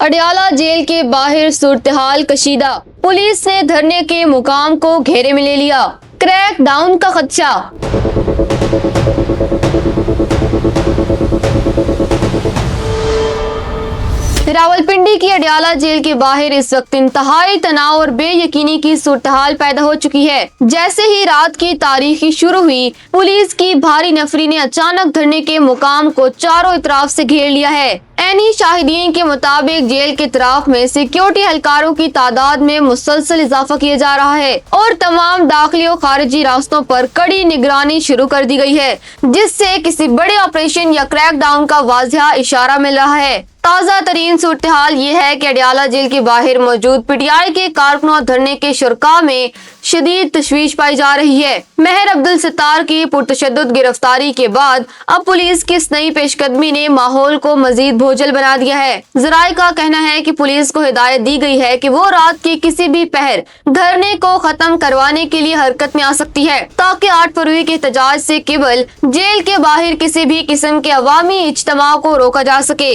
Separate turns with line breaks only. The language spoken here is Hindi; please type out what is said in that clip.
अडयाला जेल के बाहर सूरत-ए-हाल कशीदा। पुलिस ने धरने के मुकाम को घेरे में ले लिया। क्रैक डाउन का खदशा। रावलपिंडी की अडयाला जेल के बाहर इस वक्त इंतहाई तनाव और बेयकीनी की सूरत-हाल पैदा हो चुकी है। जैसे ही रात की तारीखी शुरू हुई, पुलिस की भारी नफरी ने अचानक धरने के मुकाम को चारों तरफ से घेर लिया है। ऐनी शाहिदीन के मुताबिक जेल के तरफ में सिक्योरिटी एहलकारों की तादाद में मुसलसल इजाफा किया जा रहा है और तमाम दाखिली और खारिजी रास्तों पर कड़ी निगरानी शुरू कर दी गई है, जिससे किसी बड़े ऑपरेशन या क्रैकडाउन का वाज़िह इशारा मिल रहा है। ताज़ा तरीन सूरत हाल ये है कि अडयाला जेल के बाहर मौजूद पीटीआई के कारकुनों धरने के शुरका में शदीद तशवीश पाई जा रही है। मेहर अब्दुल सत्तार की पुरतशद्दुद गिरफ्तारी के बाद अब पुलिस की इस नई पेशकदमी ने माहौल को मजीद बोझल बना दिया है। जराये का कहना है कि पुलिस को हिदायत दी गई है कि वो रात के किसी भी पहर धरने को खत्म करवाने के लिए हरकत में आ सकती है, ताकि 8 फरवरी के एहतजाज से केवल जेल के बाहर किसी भी किस्म के अवामी इज्तिमा को रोका जा सके।